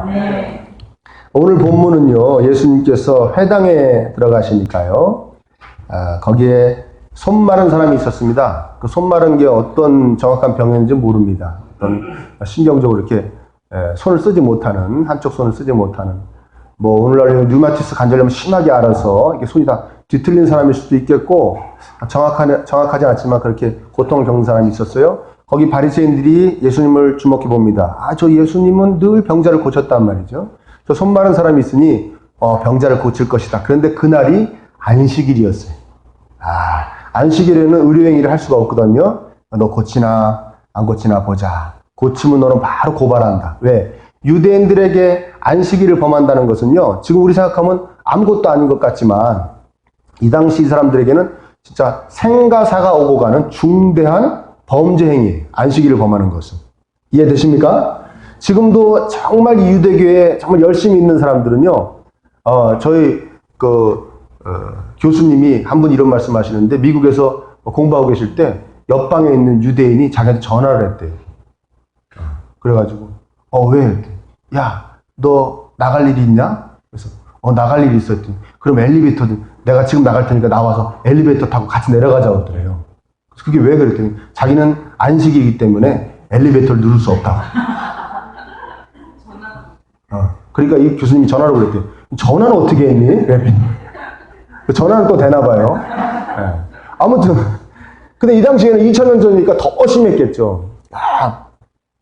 네. 오늘 본문은요, 예수님께서 회당에 들어가시니까요, 거기에 손 마른 사람이 있었습니다. 그 손 마른 게 어떤 정확한 병인지 모릅니다. 어떤 신경적으로 이렇게 손을 쓰지 못하는, 한쪽 손을 쓰지 못하는, 뭐 오늘날 류마티스 관절염 심하게 앓아서 이렇게 손이 다 뒤틀린 사람일 수도 있겠고, 정확하지 않지만 그렇게 고통을 겪는 사람이 있었어요. 거기 바리새인들이 예수님을 주목해 봅니다. 저 예수님은 늘 병자를 고쳤단 말이죠. 저 손 마른 사람이 있으니 병자를 고칠 것이다. 그런데 그날이 안식일이었어요. 안식일에는 의료행위를 할 수가 없거든요. 너 고치나 안 고치나 보자. 고치면 너는 바로 고발한다. 왜? 유대인들에게 안식일을 범한다는 것은요, 지금 우리 생각하면 아무것도 아닌 것 같지만 이 당시 이 사람들에게는 진짜 생가사가 오고 가는 중대한 범죄 행위예요. 안식일을 범하는 것은. 이해되십니까? 지금도 정말 이 유대교에 정말 열심히 있는 사람들은요, 저희 교수님이 한 분 이런 말씀 하시는데, 미국에서 공부하고 계실 때 옆방에 있는 유대인이 자기한테 전화를 했대요. 그래가지고 왜? 야, 너 나갈 일이 있냐? 그래서 나갈 일이 있었더니, 그럼 엘리베이터, 내가 지금 나갈 테니까 나와서 엘리베이터 타고 같이 내려가자고 그래요. 그게 왜 그랬더니 자기는 안식이기 때문에 엘리베이터를 누를 수 없다고. 그러니까 이 교수님이 전화로 그랬대요. 전화는 어떻게 했니? 전화는 또 되나 봐요. 네. 아무튼 근데 이 당시에는 2000년 전이니까 더 심했겠죠.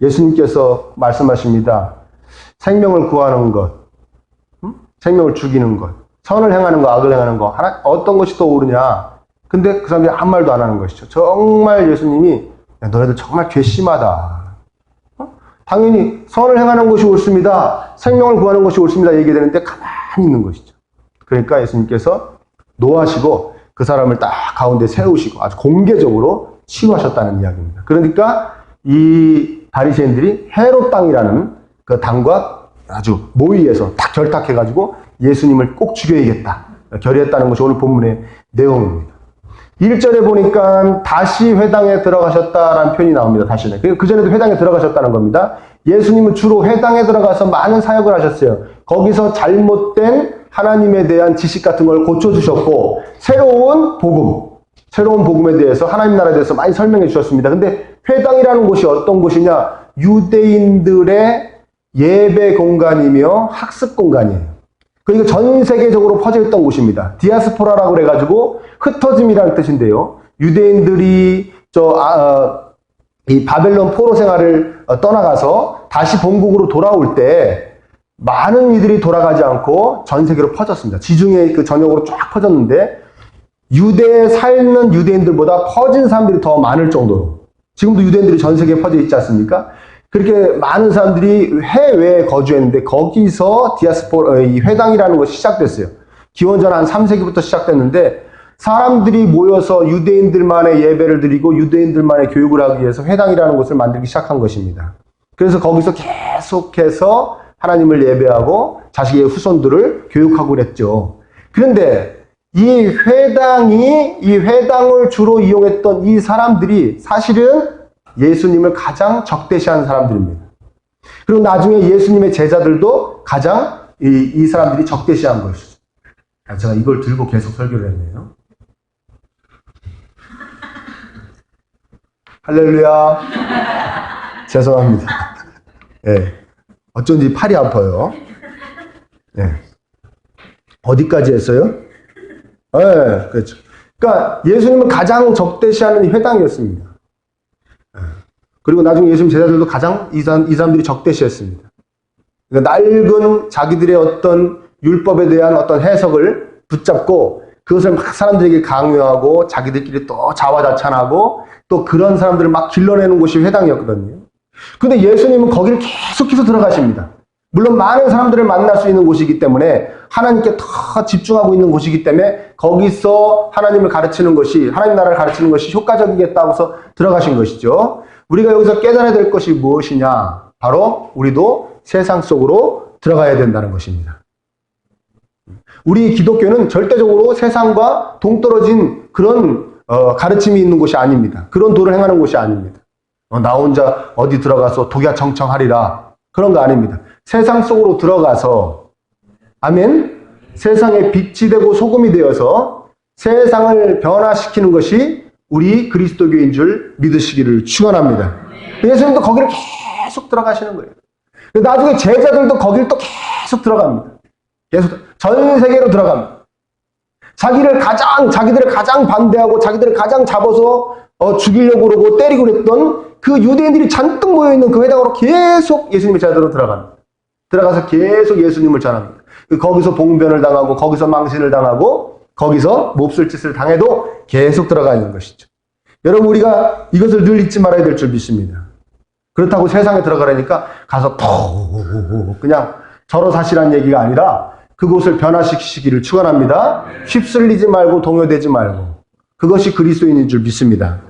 예수님께서 말씀하십니다. 생명을 구하는 것, 생명을 죽이는 것, 선을 행하는 것, 악을 행하는 것, 어떤 것이 더 옳으냐. 근데 그 사람들이 아무 말도 안 하는 것이죠. 정말 예수님이, 야, 너네들 정말 괘씸하다. 당연히 선을 행하는 것이 옳습니다. 생명을 구하는 것이 옳습니다. 얘기되는데 가만히 있는 것이죠. 그러니까 예수님께서 노하시고 그 사람을 딱 가운데 세우시고 아주 공개적으로 치유하셨다는 이야기입니다. 그러니까 이 바리새인들이 헤롯 당이라는 그 당과 아주 모의해서 딱 결탁해가지고 예수님을 꼭 죽여야겠다 결의했다는 것이 오늘 본문의 내용입니다. 1절에 보니까 다시 회당에 들어가셨다라는 표현이 나옵니다. 다시는. 그전에도 회당에 들어가셨다는 겁니다. 예수님은 주로 회당에 들어가서 많은 사역을 하셨어요. 거기서 잘못된 하나님에 대한 지식 같은 걸 고쳐주셨고, 새로운 복음에 대해서, 하나님 나라에 대해서 많이 설명해 주셨습니다. 근데 회당이라는 곳이 어떤 곳이냐? 유대인들의 예배 공간이며 학습 공간이에요. 그러니까 전 세계적으로 퍼져 있던 곳입니다. 디아스포라라고 그래가지고 흩어짐이라는 뜻인데요. 유대인들이 이 바벨론 포로 생활을 떠나가서 다시 본국으로 돌아올 때 많은 이들이 돌아가지 않고 전 세계로 퍼졌습니다. 지중해 그 전역으로 쫙 퍼졌는데 유대에 살는 유대인들보다 퍼진 사람들이 더 많을 정도로, 지금도 유대인들이 전 세계에 퍼져 있지 않습니까? 그렇게 많은 사람들이 해외에 거주했는데 거기서 이 회당이라는 것이 시작됐어요. 기원전 한 3세기부터 시작됐는데 사람들이 모여서 유대인들만의 예배를 드리고 유대인들만의 교육을 하기 위해서 회당이라는 곳을 만들기 시작한 것입니다. 그래서 거기서 계속해서 하나님을 예배하고 자식의 후손들을 교육하고 그랬죠. 그런데 이 회당을 주로 이용했던 이 사람들이 사실은 예수님을 가장 적대시하는 사람들입니다. 그리고 나중에 예수님의 제자들도 가장 이 사람들이 적대시한 것이죠. 제가 이걸 들고 계속 설교를 했네요. 할렐루야. 죄송합니다. 네. 어쩐지 팔이 아파요. 네. 어디까지 했어요? 네, 그렇죠. 그러니까 예수님은 가장 적대시하는 회당이었습니다. 그리고 나중에 예수님 제자들도 가장 이 사람들이 적대시했습니다. 그러니까 낡은 자기들의 어떤 율법에 대한 어떤 해석을 붙잡고 그것을 막 사람들에게 강요하고 자기들끼리 또 자화자찬하고 또 그런 사람들을 막 길러내는 곳이 회당이었거든요. 근데 예수님은 거기를 계속해서 들어가십니다. 물론 많은 사람들을 만날 수 있는 곳이기 때문에 하나님께 더 집중하고 있는 곳이기 때문에 거기서 하나님을 가르치는 것이, 하나님 나라를 가르치는 것이 효과적이겠다고 해서 들어가신 것이죠. 우리가 여기서 깨달아야 될 것이 무엇이냐? 바로 우리도 세상 속으로 들어가야 된다는 것입니다. 우리 기독교는 절대적으로 세상과 동떨어진 그런 가르침이 있는 곳이 아닙니다. 그런 도를 행하는 곳이 아닙니다. 나 혼자 어디 들어가서 독야청청하리라. 그런 거 아닙니다. 세상 속으로 들어가서, 아멘, 세상의 빛이 되고 소금이 되어서 세상을 변화시키는 것이 우리 그리스도교인 줄 믿으시기를 축원합니다. 예수님도 거기를 계속 들어가시는 거예요. 나중에 제자들도 거기를 또 계속 들어갑니다. 계속 전 세계로 들어갑니다. 자기들을 가장 반대하고 자기들을 가장 잡아서 죽이려고 그러고 때리고 그랬던 그 유대인들이 잔뜩 모여있는 그 회당으로 계속 예수님의 제자들로 들어갑니다. 들어가서 계속 예수님을 전합니다. 거기서 봉변을 당하고 거기서 망신을 당하고 거기서 몹쓸 짓을 당해도 계속 들어가 있는 것이죠. 여러분, 우리가 이것을 늘 잊지 말아야 될 줄 믿습니다. 그렇다고 세상에 들어가라니까 가서 그냥 절어사시라는 얘기가 아니라 그곳을 변화시키시기를 축원합니다. 휩쓸리지 말고 동요되지 말고, 그것이 그리스도인인 줄 믿습니다.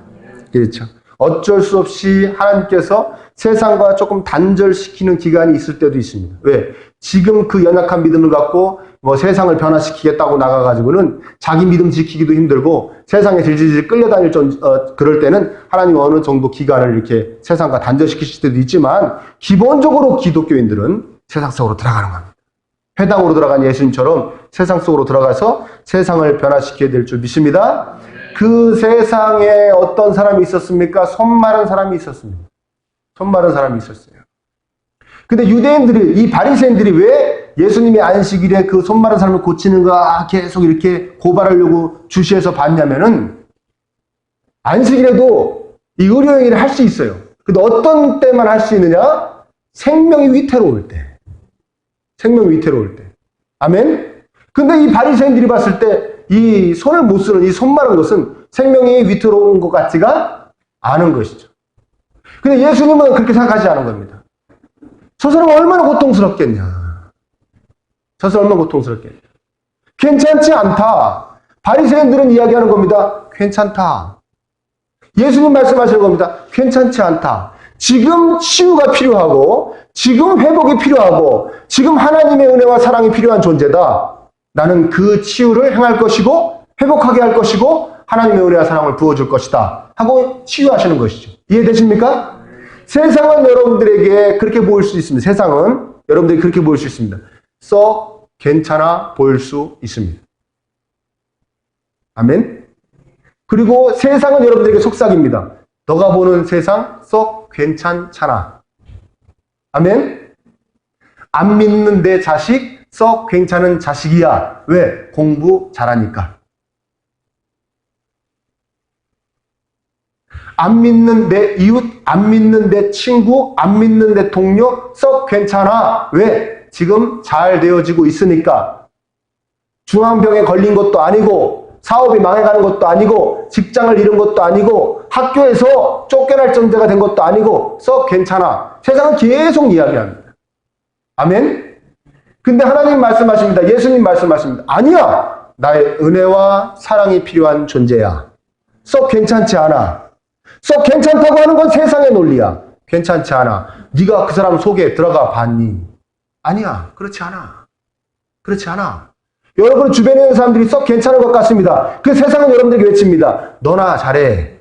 그렇죠. 어쩔 수 없이 하나님께서 세상과 조금 단절시키는 기간이 있을 때도 있습니다. 왜? 지금 그 연약한 믿음을 갖고 세상을 변화시키겠다고 나가가지고는 자기 믿음 지키기도 힘들고 세상에 질질질 끌려다닐 그럴 때는 하나님 어느 정도 기간을 이렇게 세상과 단절시키실 때도 있지만, 기본적으로 기독교인들은 세상 속으로 들어가는 겁니다. 회당으로 들어간 예수님처럼 세상 속으로 들어가서 세상을 변화시켜야 될 줄 믿습니다. 그 세상에 어떤 사람이 있었습니까? 손 마른 사람이 있었습니다. 손 마른 사람이 있었어요. 근데 유대인들이, 이 바리새인들이 왜 예수님이 안식일에 그 손 마른 사람을 고치는 거 계속 이렇게 고발하려고 주시해서 봤냐면은, 안식일에도 이 의료행위를 할 수 있어요. 근데 어떤 때만 할 수 있느냐? 생명이 위태로울 때. 생명이 위태로울 때. 아멘? 근데 이 바리새인들이 봤을 때 이 손을 못 쓰는 이 손 마른 것은 생명이 위태로운 것 같지가 않은 것이죠. 근데 예수님은 그렇게 생각하지 않은 겁니다. 저 사람은 얼마나 고통스럽겠냐. 저 사람은 얼마나 고통스럽겠냐. 괜찮지 않다. 바리새인들은 이야기하는 겁니다. 괜찮다. 예수님 말씀하시는 겁니다. 괜찮지 않다. 지금 치유가 필요하고 지금 회복이 필요하고 지금 하나님의 은혜와 사랑이 필요한 존재다. 나는 그 치유를 행할 것이고 회복하게 할 것이고 하나님의 은혜와 사랑을 부어줄 것이다 하고 치유하시는 것이죠. 이해되십니까? 세상은 여러분들에게 그렇게 보일 수 있습니다. 세상은 여러분들에게 그렇게 보일 수 있습니다. 썩 괜찮아 보일 수 있습니다. 아멘? 그리고 세상은 여러분들에게 속삭입니다. 너가 보는 세상 썩 괜찮잖아. 아멘? 안 믿는 내 자식 썩 괜찮은 자식이야. 왜? 공부 잘하니까. 안 믿는 내 이웃, 안 믿는 내 친구, 안 믿는 내 동료 썩 괜찮아. 왜? 지금 잘 되어지고 있으니까. 중환병에 걸린 것도 아니고 사업이 망해가는 것도 아니고 직장을 잃은 것도 아니고 학교에서 쫓겨날 존재가 된 것도 아니고 썩 괜찮아. 세상은 계속 이야기합니다. 아멘? 근데 하나님 말씀하십니다. 예수님 말씀하십니다. 아니야. 나의 은혜와 사랑이 필요한 존재야. 썩 괜찮지 않아. 썩 괜찮다고 하는 건 세상의 논리야. 괜찮지 않아. 네가 그 사람 속에 들어가 봤니? 아니야. 그렇지 않아. 그렇지 않아. 여러분 주변에 있는 사람들이 썩 괜찮은 것 같습니다. 그 세상은 여러분들에게 외칩니다. 너나 잘해.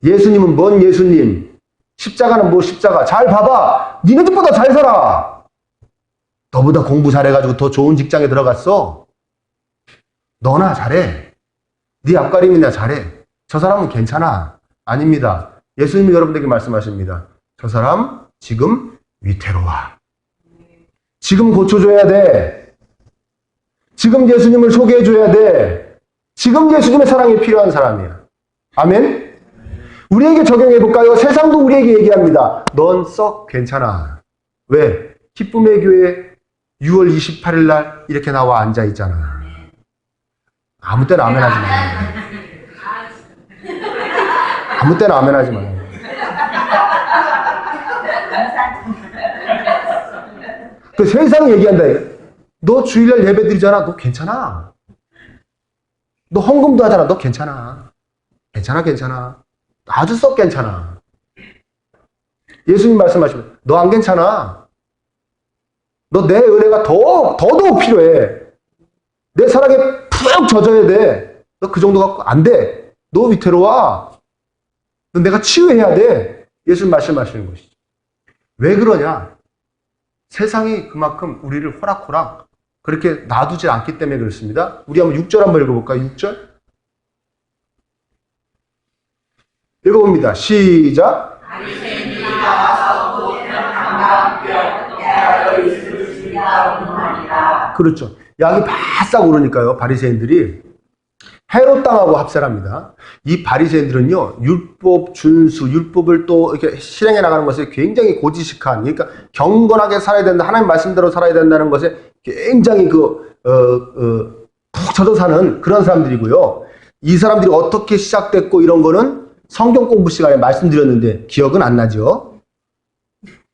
예수님은 뭔 예수님? 십자가는 뭐 십자가? 잘 봐봐. 니네들보다 잘 살아. 너보다 공부 잘해가지고 더 좋은 직장에 들어갔어. 너나 잘해. 네 앞가림이나 잘해. 저 사람은 괜찮아. 아닙니다. 예수님이 여러분들에게 말씀하십니다. 저 사람 지금 위태로워. 지금 고쳐줘야 돼. 지금 예수님을 소개해줘야 돼. 지금 예수님의 사랑이 필요한 사람이야. 아멘? 우리에게 적용해볼까요? 세상도 우리에게 얘기합니다. 넌 썩 괜찮아. 왜? 기쁨의 교회 6월 28일 날 이렇게 나와 앉아있잖아. 아무 때나 아멘 하지 마. 아무 때나 아멘 하지 마. 그 세상이 얘기한다. 너 주일날 예배 드리잖아. 너 괜찮아. 너 헌금도 하잖아. 너 괜찮아. 괜찮아, 괜찮아. 아주 썩 괜찮아. 예수님 말씀하시면 너 안 괜찮아. 너 내 은혜가 더더욱 필요해. 내 사랑에 푹 젖어야 돼. 너 그 정도 갖고 안 돼. 너 위태로워. 너 내가 치유해야 돼. 예수님 말씀하시는 것이죠. 왜 그러냐? 세상이 그만큼 우리를 호락호락 그렇게 놔두지 않기 때문에 그렇습니다. 우리 한번 6절 한번 읽어볼까요? 6절? 읽어봅니다. 시작. 그렇죠. 양이 바싹 오르니까요. 바리새인들이 헤롯당하고 합세합니다. 이 바리새인들은요, 율법 준수, 율법을 또 이렇게 실행해 나가는 것에 굉장히 고지식한, 그러니까 경건하게 살아야 된다, 하나님 말씀대로 살아야 된다는 것에 굉장히 푹 젖어 사는 그런 사람들이고요. 이 사람들이 어떻게 시작됐고 이런 거는 성경 공부 시간에 말씀드렸는데 기억은 안 나죠.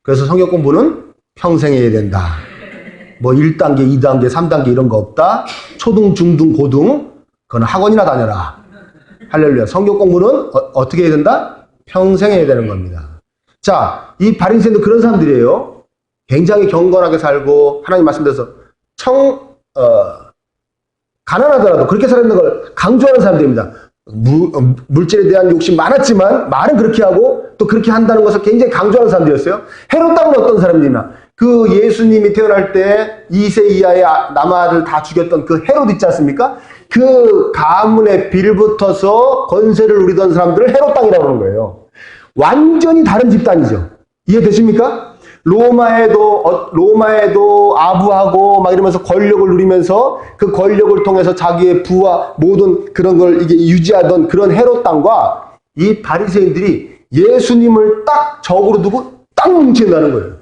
그래서 성경 공부는 평생 해야 된다. 뭐 1단계, 2단계, 3단계 이런 거 없다. 초등, 중등, 고등 그건 학원이나 다녀라. 할렐루야. 성경 공부는 어떻게 해야 된다? 평생 해야 되는 겁니다. 자, 이 바리새인도 그런 사람들이에요. 굉장히 경건하게 살고 하나님 말씀대로 가난하더라도 그렇게 살아야 되는 걸 강조하는 사람들입니다. 물질에 대한 욕심 많았지만 말은 그렇게 하고 또 그렇게 한다는 것을 굉장히 강조하는 사람들이었어요. 헤롯당은 어떤 사람들이냐? 그 예수님이 태어날 때 2세 이하의 남아들 다 죽였던 그 헤롯 있지 않습니까? 그 가문에 빌붙어서 권세를 누리던 사람들을 헤롯당이라고 하는 거예요. 완전히 다른 집단이죠. 이해되십니까? 로마에도 아부하고 막 이러면서 권력을 누리면서 그 권력을 통해서 자기의 부와 모든 그런 걸 이게 유지하던 그런 헤롯 땅과 이 바리새인들이 예수님을 딱 적으로 두고 딱 뭉친다는 거예요.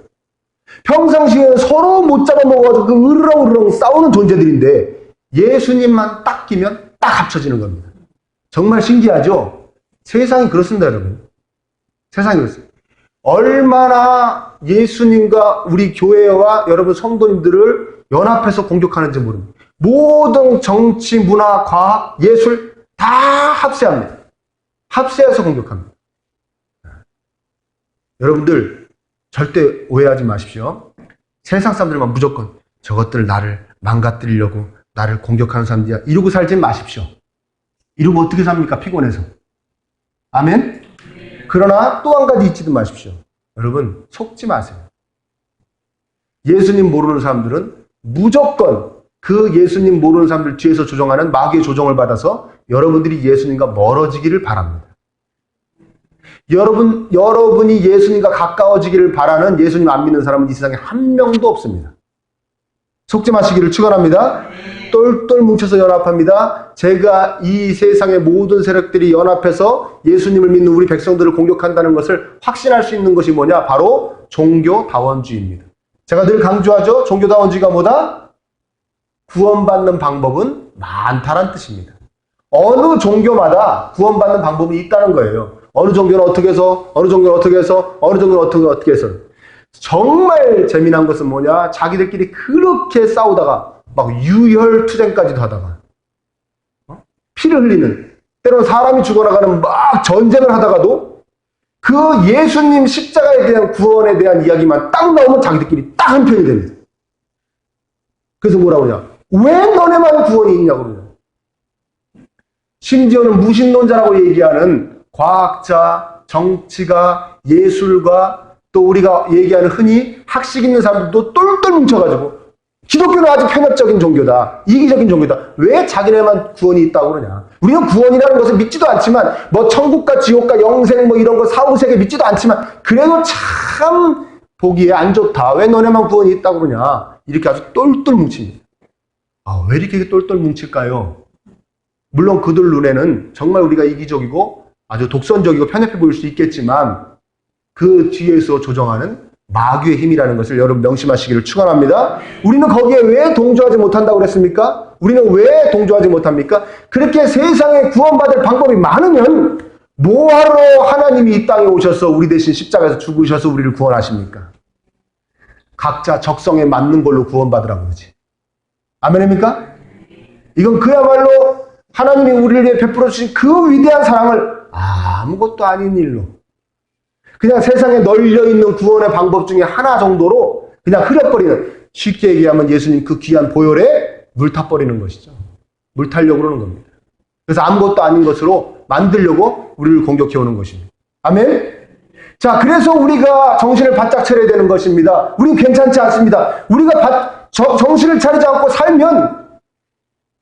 평상시에 서로 못 잡아먹어가지고 그 으르렁으르렁 싸우는 존재들인데 예수님만 딱 끼면 딱 합쳐지는 겁니다. 정말 신기하죠? 세상이 그렇습니다, 여러분. 세상이 그렇습니다. 얼마나 예수님과 우리 교회와 여러분 성도님들을 연합해서 공격하는지 모릅니다. 모든 정치, 문화, 과학, 예술 다 합세합니다. 합세해서 공격합니다. 여러분들 절대 오해하지 마십시오. 세상 사람들만 무조건 저것들 나를 망가뜨리려고 나를 공격하는 사람들이야 이러고 살지 마십시오. 이러고 어떻게 삽니까? 피곤해서. 아멘? 그러나 또 한 가지 잊지도 마십시오. 여러분 속지 마세요. 예수님 모르는 사람들은 무조건 그 예수님 모르는 사람들 뒤에서 조종하는 마귀의 조종을 받아서 여러분들이 예수님과 멀어지기를 바랍니다. 여러분이 예수님과 가까워지기를 바라는 예수님 안 믿는 사람은 이 세상에 한 명도 없습니다. 속지 마시기를 축원합니다. 똘똘 뭉쳐서 연합합니다. 제가 이 세상의 모든 세력들이 연합해서 예수님을 믿는 우리 백성들을 공격한다는 것을 확신할 수 있는 것이 뭐냐? 바로 종교다원주의입니다. 제가 늘 강조하죠. 종교다원주의가 뭐다? 구원받는 방법은 많다란 뜻입니다. 어느 종교마다 구원받는 방법이 있다는 거예요. 어느 종교는 어떻게 해서, 어느 종교는 어떻게 해서, 어느 종교는 어떻게 해서. 정말 재미난 것은 뭐냐? 자기들끼리 그렇게 싸우다가 막 유혈투쟁까지도 하다가 피를 흘리는, 때로는 사람이 죽어나가는 막 전쟁을 하다가도 그 예수님 십자가에 대한 구원에 대한 이야기만 딱 나오면 자기들끼리 딱 한편이 됩니다. 그래서 뭐라고 그러냐? 왜 너네만 구원이 있냐고 그러냐? 심지어는 무신론자라고 얘기하는 과학자, 정치가, 예술가, 또 우리가 얘기하는 흔히 학식 있는 사람들도 똘똘 뭉쳐가지고 기독교는 아주 편협적인 종교다. 이기적인 종교다. 왜 자기네만 구원이 있다고 그러냐. 우리는 구원이라는 것을 믿지도 않지만 뭐 천국과 지옥과 영생 뭐 이런 거 사후세계 믿지도 않지만 그래도 참 보기에 안 좋다. 왜 너네만 구원이 있다고 그러냐. 이렇게 아주 똘똘 뭉칩니다. 아, 왜 이렇게 똘똘 뭉칠까요? 물론 그들 눈에는 정말 우리가 이기적이고 아주 독선적이고 편협해 보일 수 있겠지만 그 뒤에서 조정하는 마귀의 힘이라는 것을 여러분 명심하시기를 축원합니다. 우리는 거기에 왜 동조하지 못한다고 그랬습니까? 우리는 왜 동조하지 못합니까? 그렇게 세상에 구원받을 방법이 많으면 뭐하러 하나님이 이 땅에 오셔서 우리 대신 십자가에서 죽으셔서 우리를 구원하십니까? 각자 적성에 맞는 걸로 구원받으라고 그러지. 아멘입니까? 이건 그야말로 하나님이 우리를 위해 베풀어 주신 그 위대한 사랑을 아무것도 아닌 일로 그냥 세상에 널려있는 구원의 방법 중에 하나 정도로 그냥 흐려버리는, 쉽게 얘기하면 예수님 그 귀한 보혈에 물 타버리는 것이죠. 물 타려고 그러는 겁니다. 그래서 아무것도 아닌 것으로 만들려고 우리를 공격해오는 것입니다. 아멘? 자, 그래서 우리가 정신을 바짝 차려야 되는 것입니다. 우리 괜찮지 않습니다. 우리가 정신을 차리지 않고 살면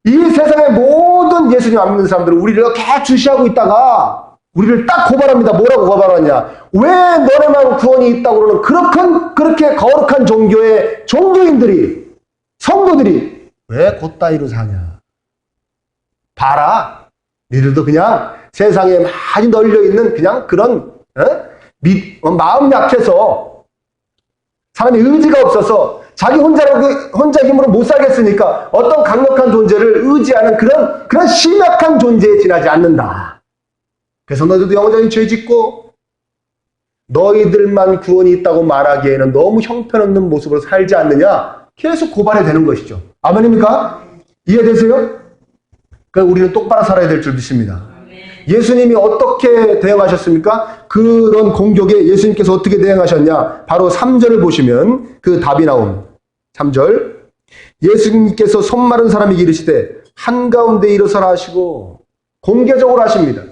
이 세상의 모든 예수님 안 믿는 사람들은 우리를 이렇게 주시하고 있다가 우리를 딱 고발합니다. 뭐라고 고발하냐? 왜 너네만 구원이 있다고 그러는 그렇게 거룩한 종교의 종교인들이, 성도들이 왜 곧따위로 사냐? 봐라. 니들도 그냥 세상에 많이 널려있는 그냥 그런 마음 약해서 사람이 의지가 없어서 자기 혼자 힘으로 못 살겠으니까 어떤 강력한 존재를 의지하는 그런 심약한 존재에 지나지 않는다. 그래서 너희들도 영원히 죄 짓고 너희들만 구원이 있다고 말하기에는 너무 형편없는 모습으로 살지 않느냐? 계속 고발이 되는 것이죠. 아멘입니까? 이해되세요? 그러니까 우리는 똑바로 살아야 될 줄 믿습니다. 예수님이 어떻게 대응하셨습니까? 그런 공격에 예수님께서 어떻게 대응하셨냐? 바로 3절을 보시면 그 답이 나옵니다. 3절. 예수님께서 손 마른 사람에게 이르시되 한가운데 일어서라 하시고 공개적으로 하십니다.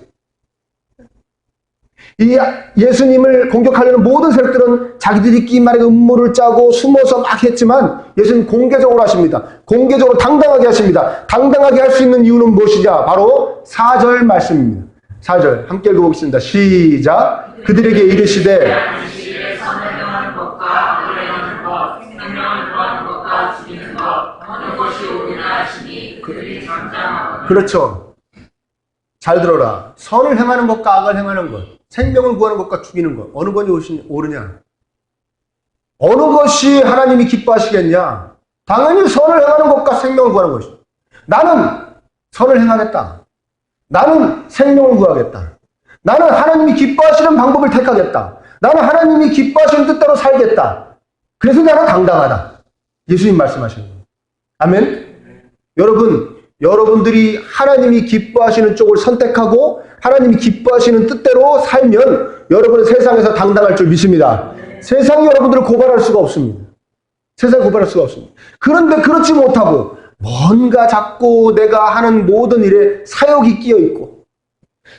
이 예수님을 공격하려는 모든 세력들은 자기들끼리 말에 음모를 짜고 숨어서 막 했지만 예수님 공개적으로 하십니다. 공개적으로 당당하게 하십니다. 당당하게 할 수 있는 이유는 무엇이냐? 바로 4절 말씀입니다. 4절 함께 읽어보겠습니다. 시작. 그들에게 이르시되 그렇죠. 잘 들어라. 선을 행하는 것과 악을 행하는 것, 생명을 구하는 것과 죽이는 것, 어느 것이 옳으냐? 어느 것이 하나님이 기뻐하시겠냐? 당연히 선을 행하는 것과 생명을 구하는 것이죠. 나는 선을 행하겠다. 나는 생명을 구하겠다. 나는 하나님이 기뻐하시는 방법을 택하겠다. 나는 하나님이 기뻐하시는 뜻대로 살겠다. 그래서 나는 당당하다. 예수님 말씀하시는 거예요. 아멘? 여러분들이 하나님이 기뻐하시는 쪽을 선택하고 하나님이 기뻐하시는 뜻대로 살면 여러분은 세상에서 당당할 줄 믿습니다. 세상이 여러분들을 고발할 수가 없습니다. 세상이 고발할 수가 없습니다. 그런데 그렇지 못하고 뭔가 자꾸 내가 하는 모든 일에 사욕이 끼어 있고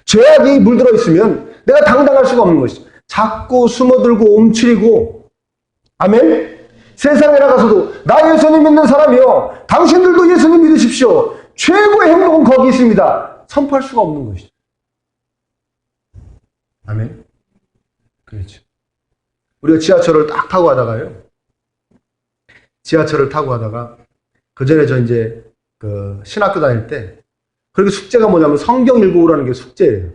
죄악이 물들어 있으면 내가 당당할 수가 없는 것이죠. 자꾸 숨어들고 움츠리고 아멘? 세상에 나가서도 나 예수님 믿는 사람이요. 당신들도 예수님 믿으십시오. 최고의 행복은 거기 있습니다. 선포할 수가 없는 것이죠. 아멘? 그렇죠. 우리가 지하철을 딱 타고 가다가요. 지하철을 타고 가다가 그 전에 저 이제 그 신학교 다닐 때 그렇게 숙제가 뭐냐면 성경 읽어오라는 게 숙제예요.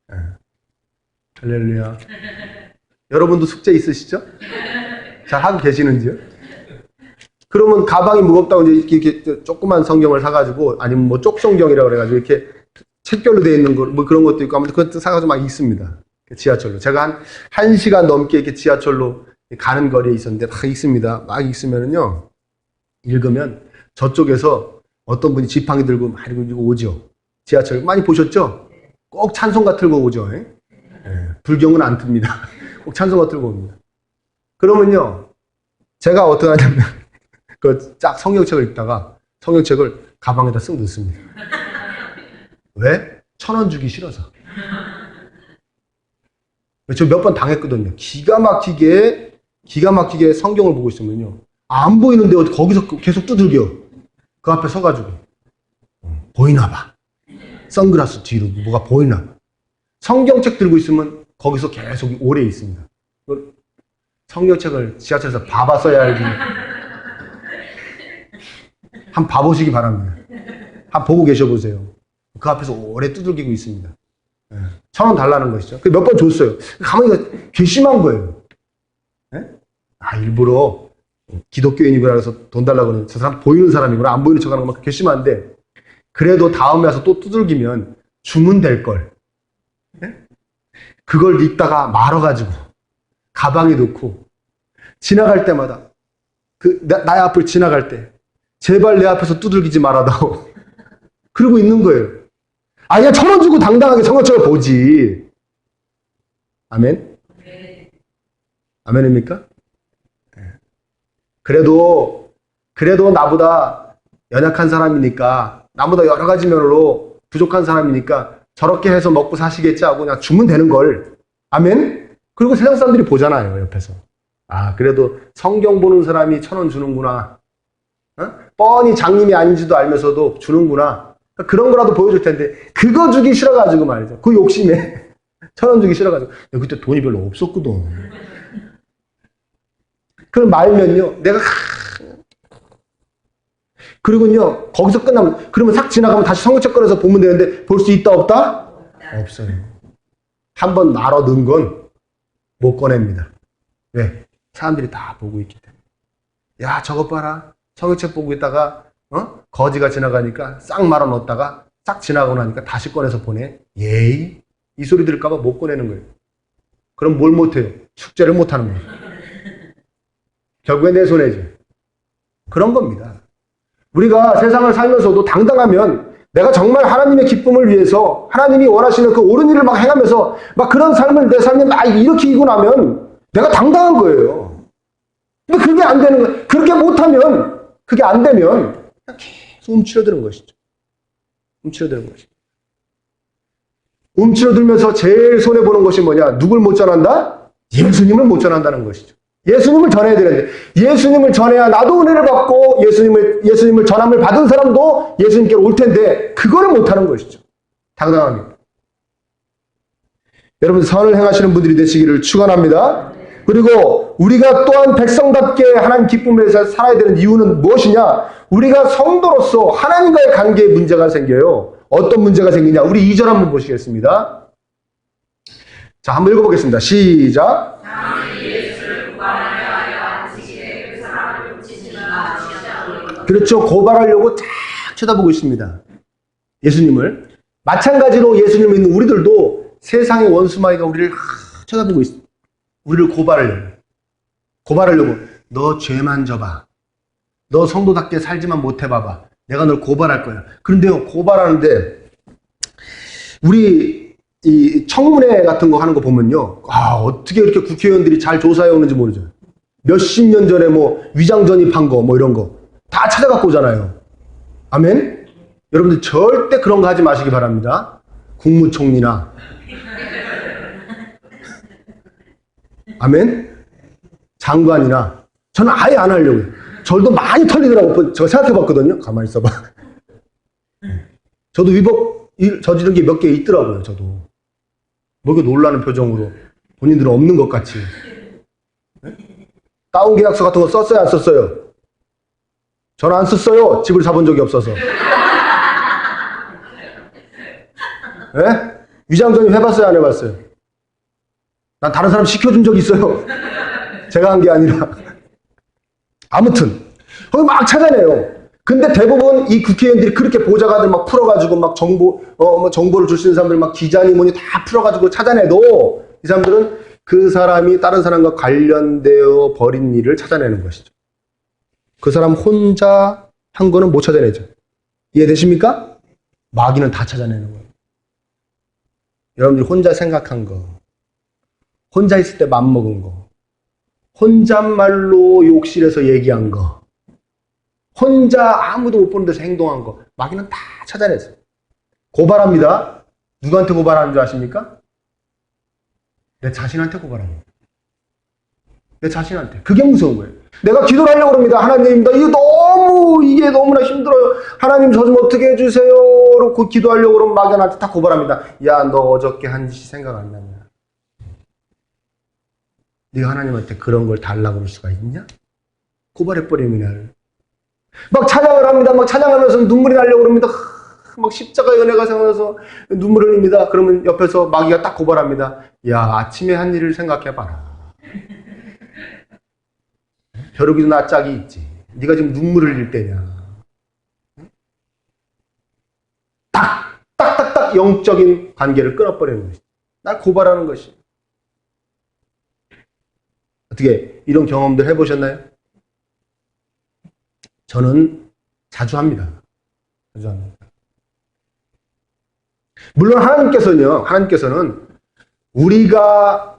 네. 할렐루야. 여러분도 숙제 있으시죠? 잘 하고 계시는지요? 그러면 가방이 무겁다고 이제 이렇게 조그만 성경을 사가지고 아니면 뭐 쪽성경이라고 그래가지고 이렇게 책별로 되어 있는 거 뭐 그런 것도 있고 아무튼 그것도 사가지고 막 있습니다. 지하철로. 제가 한 시간 넘게 이렇게 지하철로 가는 거리에 있었는데 막 있습니다. 막 있으면은요. 읽으면 저쪽에서 어떤 분이 지팡이 들고 막 이러고 오죠. 지하철 많이 보셨죠? 꼭 찬송가 틀고 오죠. 예? 불경은 안 틉니다. 꼭 찬송가 틀고 옵니다. 그러면요. 제가 어떻게 하냐면 그 짝 성경책을 읽다가 성경책을 가방에다 쓱 넣습니다. 왜? 1,000원 주기 싫어서. 저 몇 번 당했거든요. 기가 막히게 성경을 보고 있으면요. 안 보이는데 거기서 계속 두들겨. 그 앞에 서가지고. 보이나 봐. 선글라스 뒤로 뭐가 보이나 봐. 성경책 들고 있으면 거기서 계속 오래 있습니다. 성경책을 지하철에서 봐봤어야 알지. 한번 봐보시기 바랍니다. 한번 보고 계셔보세요. 그 앞에서 오래 두들기고 있습니다. 1,000원 달라는 것이죠. 몇 번 줬어요. 가만히 괘씸한 거예요. 네? 아, 일부러 기독교인이구나 해서 돈 달라고 하는 저 사람 보이는 사람이구나 안 보이는 척 하는 것만 괘씸한데 그래도 다음에 와서 또 두들기면 주문 될걸. 네? 그걸 읽다가 말아가지고 가방에 넣고 지나갈 때마다 나의 앞을 지나갈 때 제발 내 앞에서 두들기지 말아다오. 그러고 있는 거예요. 아니야 1,000원 주고 당당하게 성경책을 보지. 아멘? 아멘입니까? 그래도 나보다 연약한 사람이니까 나보다 여러 가지 면으로 부족한 사람이니까 저렇게 해서 먹고 사시겠지 하고 그냥 주면 되는 걸. 아멘? 그리고 세상 사람들이 보잖아요, 옆에서. 아, 그래도 성경 보는 사람이 1,000원 주는구나. 어? 뻔히 장님이 아닌지도 알면서도 주는구나. 그런 거라도 보여줄 텐데, 그거 주기 싫어가지고 말이죠. 그 욕심에 1,000원 주기 싫어가지고. 그때 돈이 별로 없었거든. 그걸 말면요, 내가 그리고요, 거기서 끝나면, 그러면 싹 지나가면 다시 성경책 꺼내서 보면 되는데, 볼 수 있다, 없다? 없어요. 한번 말어 넣은 건 못 꺼냅니다. 왜? 사람들이 다 보고 있기 때문에. 야, 저것 봐라. 성경책 보고 있다가, 거지가 지나가니까 싹 말아 넣었다가, 싹 지나가고 나니까 다시 꺼내서 보내. 예이? 이 소리 들을까봐 못 꺼내는 거예요. 그럼 뭘 못해요? 숙제를 못하는 거예요. 결국에 내 손해죠. 그런 겁니다. 우리가 세상을 살면서도 당당하면 내가 정말 하나님의 기쁨을 위해서 하나님이 원하시는 그 옳은 일을 막 행하면서 막 그런 삶을 내 삶에 막 일으키고 나면 내가 당당한 거예요. 근데 그게 안 되는 거예요. 그렇게 못하면, 그게 안 되면 계속 움츠러드는 것이죠. 움츠러드는 것이죠. 움츠러들면서 제일 손해보는 것이 뭐냐? 누굴 못 전한다? 예수님을 못 전한다는 것이죠. 예수님을 전해야 되는데, 예수님을 전해야 나도 은혜를 받고 예수님을 전함을 받은 사람도 예수님께로 올 텐데, 그거를 못하는 것이죠. 당당하게. 여러분, 선을 행하시는 분들이 되시기를 축원합니다. 그리고 우리가 또한 백성답게 하나님 기쁨을 위해서 살아야 되는 이유는 무엇이냐? 우리가 성도로서 하나님과의 관계에 문제가 생겨요. 어떤 문제가 생기냐? 우리 2절 한번 보시겠습니다. 자, 한번 읽어보겠습니다. 시작. 그렇죠. 고발하려고 쫙 쳐다보고 있습니다. 예수님을. 마찬가지로 예수님을 믿는 우리들도 세상의 원수마귀가 우리를 쳐다보고 있습니다. 우리를 고발하려고. 너 죄만 져봐. 너 성도답게 살지만 못해봐봐. 내가 널 고발할 거야. 그런데요, 고발하는데 우리 이 청문회 같은 거 하는 거 보면요, 어떻게 이렇게 국회의원들이 잘 조사해 오는지 모르죠. 몇십 년 전에 뭐 위장 전입한 거 뭐 이런 거 다 찾아갖고 오잖아요. 아멘? 여러분들 절대 그런 거 하지 마시기 바랍니다. 국무총리나. 아멘? 장관이나. 저는 아예 안 하려고요. 저도 많이 털리더라고요. 제가 생각해봤거든요. 가만히 있어봐. 저도 위법 저지른 게 몇 개 있더라고요. 저도. 뭐 이렇게 놀라는 표정으로 본인들은 없는 것 같이. 다운 계약서 같은 거 썼어요? 안 썼어요? 저는 안 썼어요. 집을 사본 적이 없어서. 네? 위장전입 해봤어요? 안 해봤어요? 난 다른 사람 시켜준 적이 있어요. 제가 한 게 아니라. 아무튼 거기 막 찾아내요. 근데 대부분 이 국회의원들이 그렇게 보좌관들 막 풀어가지고 막 정보를 줄 수 있는 사람들 막 기자니 뭐니 다 풀어가지고 찾아내도 이 사람들은 그 사람이 다른 사람과 관련되어 벌인 일을 찾아내는 것이죠. 그 사람 혼자 한 거는 못 찾아내죠. 이해되십니까? 마귀는 다 찾아내는 거예요. 여러분들이 혼자 생각한 거, 혼자 있을 때 맘먹은 거, 혼잣말로 욕실에서 얘기한 거, 혼자 아무도 못 보는 데서 행동한 거, 마귀는 다 찾아내세요. 고발합니다. 누구한테 고발하는 줄 아십니까? 내 자신한테 고발합니다. 내 자신한테. 그게 무서운 거예요. 내가 기도를 하려고 합니다. 하나님, 이게 너무나 힘들어요. 하나님, 저 좀 어떻게 해주세요. 그러고 기도하려고 그러면 마귀한테 다 고발합니다. 야, 너 어저께 한 짓이 생각 안 나냐? 네가 하나님한테 그런 걸 달라고 그럴 수가 있냐? 고발해버리면 나를. 막 찬양을 합니다. 막 찬양하면서 눈물이 나려고 그럽니다. 막 십자가의 은혜가 생각나서 눈물을 흘립니다. 그러면 옆에서 마귀가 딱 고발합니다. 야, 아침에 한 일을 생각해봐라. 벼룩이도 낯짝이 있지. 네가 지금 눈물을 흘릴 때냐. 딱딱딱딱 영적인 관계를 끊어버리는 것이지. 날 고발하는 것이. 어떻게 이런 경험들 해보셨나요? 저는 자주 합니다. 자주 합니다. 물론 하나님께서는 우리가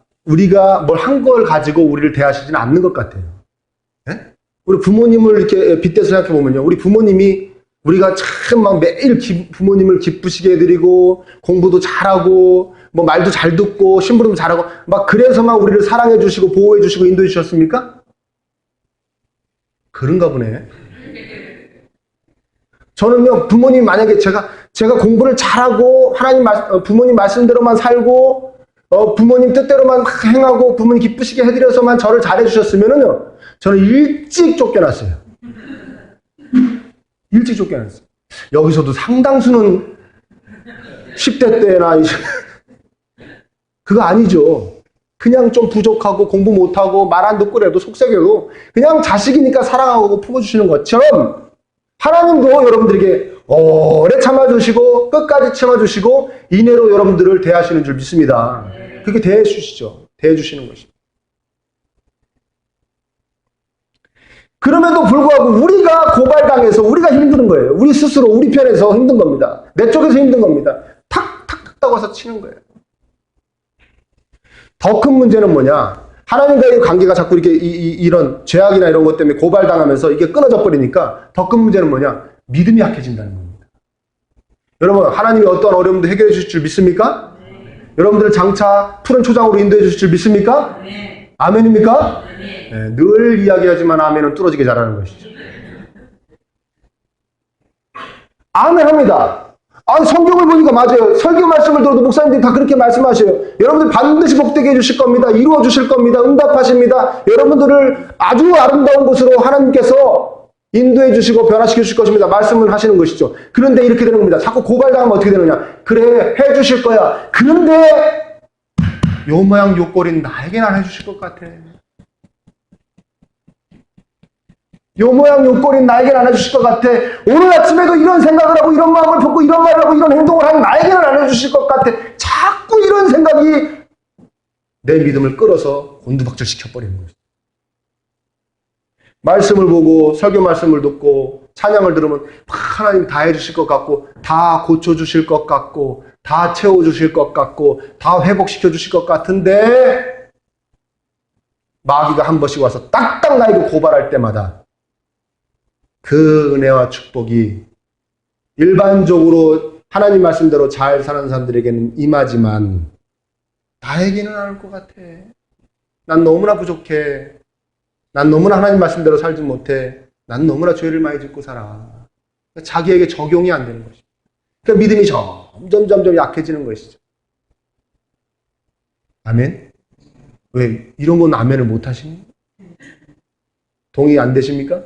뭘 한 걸 가지고 우리를 대하시지는 않는 것 같아요. 네? 우리 부모님을 이렇게 빗대서 생각해 보면요, 우리 부모님이 우리가 참 막 매일 부모님을 기쁘시게 해드리고 공부도 잘하고 뭐 말도 잘 듣고 심부름도 잘하고 막 그래서만 우리를 사랑해 주시고 보호해 주시고 인도해 주셨습니까? 그런가 보네. 저는요, 부모님 만약에 제가 공부를 잘하고 부모님 말씀대로만 살고 부모님 뜻대로만 행하고 부모님 기쁘시게 해드려서만 저를 잘해 주셨으면은요, 저는 일찍 쫓겨났어요. 일찍 쫓겨났어요. 여기서도 상당수는 10대 때나 그거 아니죠. 그냥 좀 부족하고 공부 못하고 말 안 듣고 그래도 속삭여도 그냥 자식이니까 사랑하고 품어주시는 것처럼 하나님도 여러분들에게 오래 참아주시고 끝까지 참아주시고 인애로 여러분들을 대하시는 줄 믿습니다. 그렇게 대해주시죠. 대해주시는 것입니다. 그럼에도 불구하고 우리가 고발당해서 우리가 힘든 거예요. 우리 스스로 우리 편에서 힘든 겁니다. 내 쪽에서 힘든 겁니다. 탁탁탁 와서 치는 거예요. 더 큰 문제는 뭐냐? 하나님과의 관계가 자꾸 이렇게 이런 죄악이나 이런 것 때문에 고발당하면서 이게 끊어져 버리니까 더 큰 문제는 뭐냐? 믿음이 약해진다는 겁니다. 여러분, 하나님이 어떤 어려움도 해결해 주실 줄 믿습니까? 네. 여러분들을 장차 푸른 초장으로 인도해 주실 줄 믿습니까? 네. 아멘입니까? 네. 네, 늘 이야기하지만 아멘은 뚫어지게 잘하는 것이죠. 아멘합니다. 성경을 보니까 맞아요. 설교 말씀을 들어도 목사님들이 다 그렇게 말씀하셔요. 여러분들 반드시 복되게 해주실 겁니다. 이루어 주실 겁니다. 응답하십니다. 여러분들을 아주 아름다운 곳으로 하나님께서 인도해 주시고 변화시켜 주실 것입니다. 말씀을 하시는 것이죠. 그런데 이렇게 되는 겁니다. 자꾸 고발당하면 어떻게 되느냐. 그래, 해 주실 거야. 그런데 요 모양 요 꼴인 나에게는 안 해 주실 것 같아. 요 모양 요 꼴인 나에게는 안 해주실 것 같아. 오늘 아침에도 이런 생각을 하고 이런 마음을 품고 이런 말을 하고 이런 행동을 하는 나에게는 안 해주실 것 같아. 자꾸 이런 생각이 내 믿음을 끌어서 곤두박질시켜버리는 거죠. 말씀을 보고 설교 말씀을 듣고 찬양을 들으면 하나님 다 해주실 것 같고 다 고쳐주실 것 같고 다 채워주실 것 같고 다 회복시켜주실 것 같은데 마귀가 한 번씩 와서 딱딱 나에게 고발할 때마다 그 은혜와 축복이 일반적으로 하나님 말씀대로 잘 사는 사람들에게는 임하지만 나에게는 안 올 것 같아. 난 너무나 부족해. 난 너무나 하나님 말씀대로 살지 못해. 난 너무나 죄를 많이 짓고 살아. 자기에게 적용이 안 되는 것이죠. 그러니까 믿음이 점점 약해지는 것이죠. 아멘? 왜 이런 건 아멘을 못 하십니까? 동의 안 되십니까?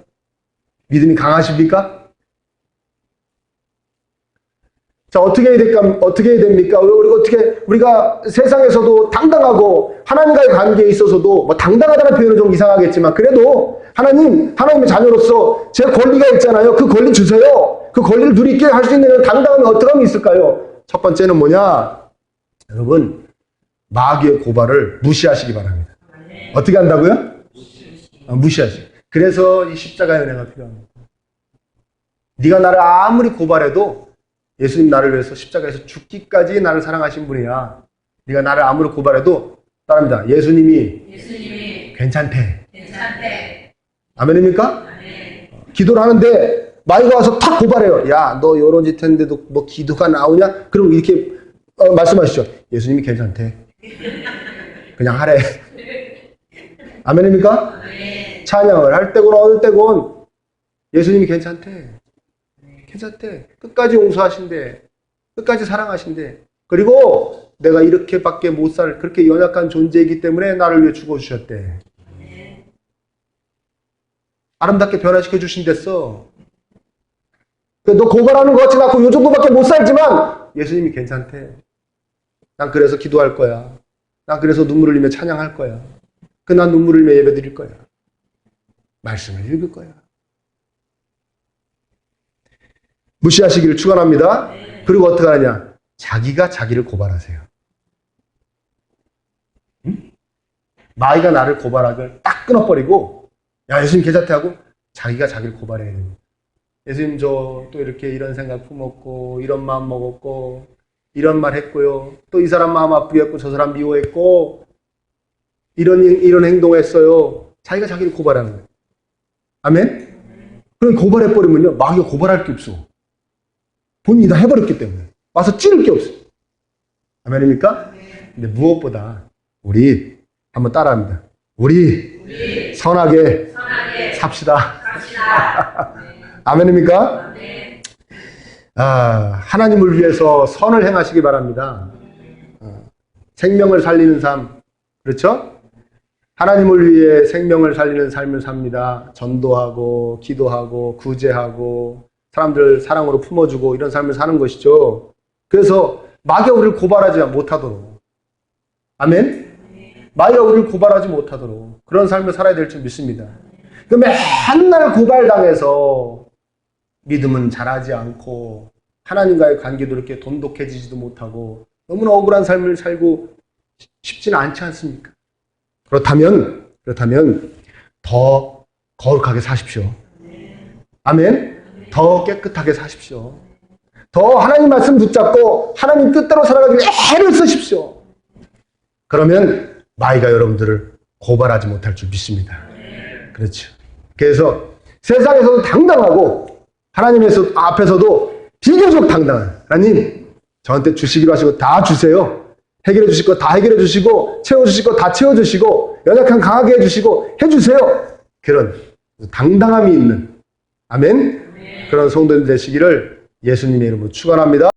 믿음이 강하십니까? 자, 어떻게 해야 됩니까? 우리가 세상에서도 당당하고 하나님과의 관계에 있어서도 뭐 당당하다는 표현은 좀 이상하겠지만 그래도 하나님의 자녀로서 제 권리가 있잖아요. 그 권리 주세요. 그 권리를 누리게 할 수 있는 당당함이 어떻게 하면 있을까요? 첫 번째는 뭐냐? 여러분, 마귀의 고발을 무시하시기 바랍니다. 어떻게 한다고요? 무시하시기. 그래서 이 십자가의 은혜가 필요합니다. 네가 나를 아무리 고발해도 예수님 나를 위해서 십자가에서 죽기까지 나를 사랑하신 분이야. 네가 나를 아무리 고발해도 따릅니다. 예수님이 괜찮대. 아멘입니까? 아멘. 기도를 하는데 마귀가 와서 탁 고발해요. 야, 너 이런 짓 했는데도 뭐 기도가 나오냐? 그럼 이렇게 말씀하시죠. 예수님이 괜찮대. 그냥 하래. 아멘입니까? 아멘. 찬양을 할 때건 어느 때건 예수님이 괜찮대. 끝까지 용서하신대. 끝까지 사랑하신대. 그리고 내가 이렇게밖에 못 살 그렇게 연약한 존재이기 때문에 나를 위해 죽어주셨대. 아름답게 변화시켜 주신댔어. 너 고발하는 것 같진 않고 요 정도밖에 못 살지만 예수님이 괜찮대. 난 그래서 기도할 거야. 난 그래서 눈물을 흘리며 찬양할 거야. 난 눈물을 흘리며 예배 드릴 거야. 말씀을 읽을 거야. 무시하시기를 축원합니다. 그리고 어떻게 하느냐? 자기가 자기를 고발하세요. 응? 마귀가 나를 고발하길 딱 끊어버리고 야, 예수님 괜찮대 하고 자기가 자기를 고발해야 됩니다. 예수님 저 또 이렇게 이런 생각 품었고 이런 마음 먹었고 이런 말 했고요. 또 이 사람 마음 아프게 했고 저 사람 미워했고 이런 행동했어요. 자기가 자기를 고발하는 거예요. 아멘? 그럼 고발해버리면요. 마귀가 고발할 게 없어. 본인이 다 해버렸기 때문에. 와서 찌를 게 없어. 아멘입니까? 근데 무엇보다 우리 한번 따라합니다. 우리 선하게 삽시다. 아멘입니까? 하나님을 위해서 선을 행하시기 바랍니다. 생명을 살리는 삶, 그렇죠? 하나님을 위해 생명을 살리는 삶을 삽니다. 전도하고, 기도하고, 구제하고, 사람들 사랑으로 품어주고, 이런 삶을 사는 것이죠. 그래서 마귀가 우리를 고발하지 못하도록. 아멘? 마귀가 우리를 고발하지 못하도록. 그런 삶을 살아야 될 줄 믿습니다. 그 맨날 고발당해서 믿음은 자라지 않고, 하나님과의 관계도 이렇게 돈독해지지도 못하고, 너무나 억울한 삶을 살고 싶지는 않지 않습니까? 그렇다면 더 거룩하게 사십시오. 아멘? 더 깨끗하게 사십시오. 더 하나님 말씀 붙잡고 하나님 뜻대로 살아가기 위해 애를 쓰십시오. 그러면 마귀가 여러분들을 고발하지 못할 줄 믿습니다. 그렇죠. 그래서 세상에서도 당당하고 하나님 앞에서도 비교적 당당한 하나님, 저한테 주시기로 하시고 다 주세요. 해결해 주실 거 다 해결해 주시고, 채워주실 거 다 채워주시고, 연약한 강하게 해주시고, 해주세요. 그런 당당함이 있는, 아멘? 그런 성도들 되시기를 예수님의 이름으로 축원합니다.